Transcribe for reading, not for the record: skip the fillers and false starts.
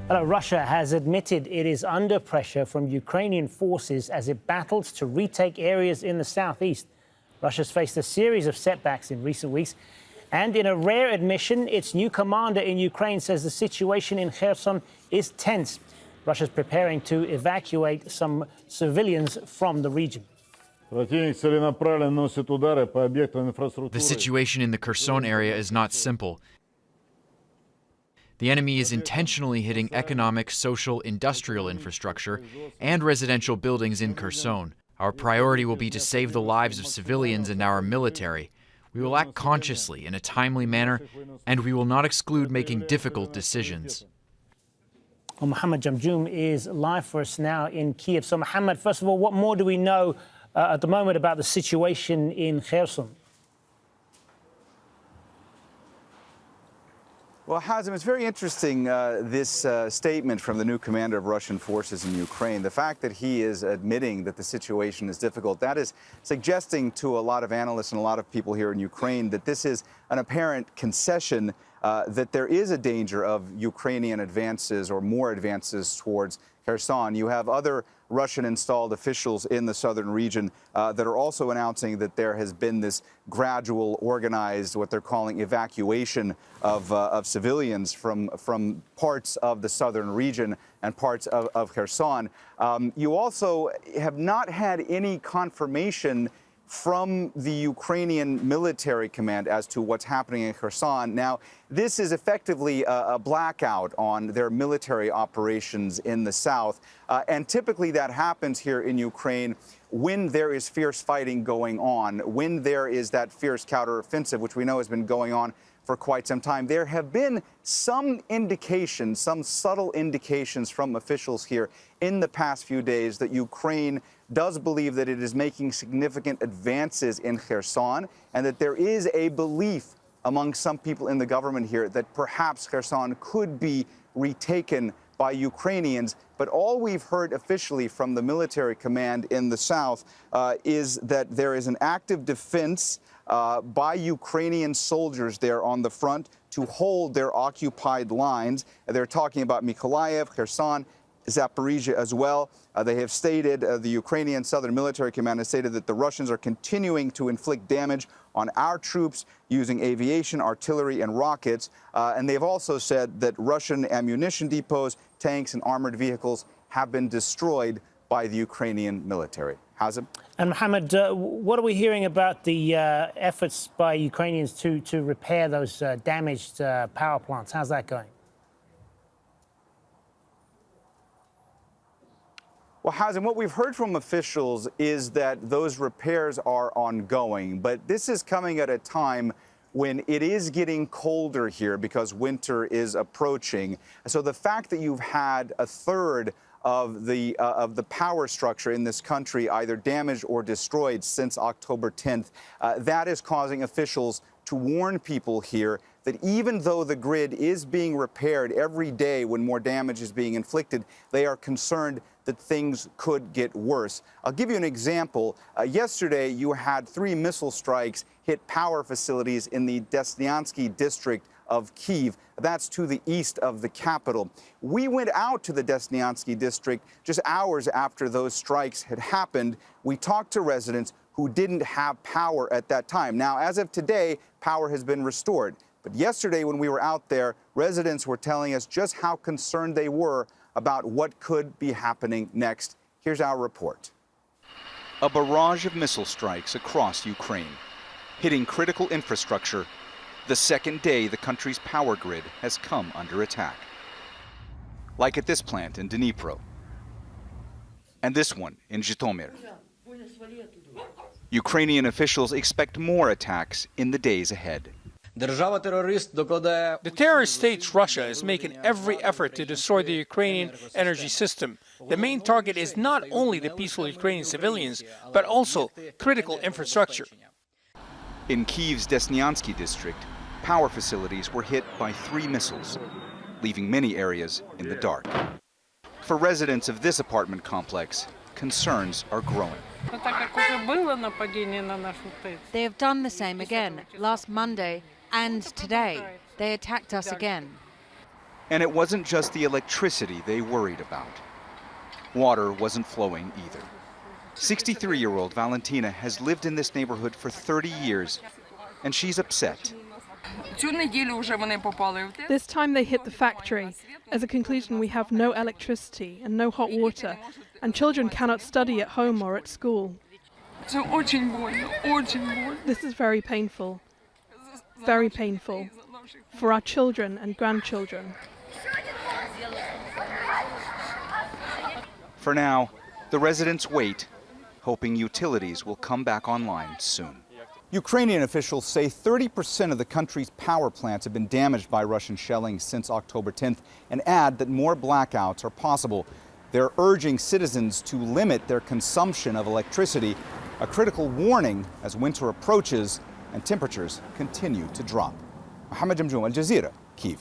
Russia has admitted it is under pressure from Ukrainian forces as it battles to retake areas in the southeast. Russia's faced a series of setbacks in recent weeks. And in a rare admission, its new commander in Ukraine says the situation in Kherson is tense. Russia's preparing to evacuate some civilians from the region. The situation in the Kherson area is not simple. The enemy is intentionally hitting economic, social, industrial infrastructure and residential buildings in Kherson. Our priority will be to save the lives of civilians and our military. We will act consciously in a timely manner, and we will not exclude making difficult decisions. Well, Mohammad Jamjoom is live for us now in Kiev. So, Mohammad, first of all, what more do we know at the moment about the situation in Kherson? Well, Hazem, it's very interesting, this statement from the new commander of Russian forces in Ukraine. The fact that he is admitting that the situation is difficult, that is suggesting to a lot of analysts and a lot of people here in Ukraine that this is an apparent concession, that there is a danger of Ukrainian advances or more advances towards Kherson. You have other Russian-installed officials in the southern region that are also announcing that there has been this gradual, organized, what they're calling evacuation of civilians from parts of the southern region and parts of Kherson. You also have not had any confirmation from the Ukrainian military command as to what's happening in Kherson. Now, this is effectively a blackout on their military operations in the south. And typically that happens here in Ukraine when there is fierce fighting going on, when there is that fierce counteroffensive, which we know has been going on for quite some time. There have been some indications, some subtle indications from officials here in the past few days that Ukraine does believe that it is making significant advances in Kherson, and that there is a belief among some people in the government here that perhaps Kherson could be retaken by Ukrainians. But all we've heard officially from the military command in the south is that there is an active defense by Ukrainian soldiers there on the front to hold their occupied lines. They're talking about Mykolaiv, Kherson, Zaporizhia as well. They have stated, the Ukrainian Southern Military Command has stated that the Russians are continuing to inflict damage on our troops using aviation, artillery, and rockets. And they've also said that Russian ammunition depots, tanks, and armored vehicles have been destroyed by the Ukrainian military. Hazem? And Mohammed, what are we hearing about the efforts by Ukrainians to repair those damaged power plants? How's that going? Well, Hazem, what we've heard from officials is that those repairs are ongoing, but this is coming at a time when it is getting colder here because winter is approaching. So the fact that you've had a third of the power structure in this country either damaged or destroyed since October 10th, that is causing officials to warn people here that even though the grid is being repaired every day when more damage is being inflicted, they are concerned that things could get worse. I'll give you an example. Yesterday, you had 3 missile strikes hit power facilities in the Desnyansky district of Kyiv. That's to the east of the capital. We went out to the Desnyansky district just hours after those strikes had happened. We talked to residents who didn't have power at that time. Now, as of today, power has been restored. But yesterday, when we were out there, residents were telling us just how concerned they were about what could be happening next. Here's our report. A barrage of missile strikes across Ukraine, hitting critical infrastructure the second day the country's power grid has come under attack. Like at this plant in Dnipro, and this one in Zhytomyr. Ukrainian officials expect more attacks in the days ahead. The terrorist state Russia is making every effort to destroy the Ukrainian energy system. The main target is not only the peaceful Ukrainian civilians, but also critical infrastructure. In Kyiv's Desnyansky district, power facilities were hit by 3 missiles, leaving many areas in the dark. For residents of this apartment complex, concerns are growing. They have done the same again. Last Monday and today, they attacked us again. And it wasn't just the electricity they worried about. Water wasn't flowing either. 63-year-old Valentina has lived in this neighborhood for 30 years, and she's upset. This time they hit the factory. As a conclusion, we have no electricity and no hot water, and children cannot study at home or at school. This is very painful for our children and grandchildren. For now, the residents wait, hoping utilities will come back online soon. Ukrainian officials say 30% of the country's power plants have been damaged by Russian shelling since October 10th and add that more blackouts are possible. They're urging citizens to limit their consumption of electricity, a critical warning as winter approaches and temperatures continue to drop. Mohammed Jamjoum, Al Jazeera, Kyiv.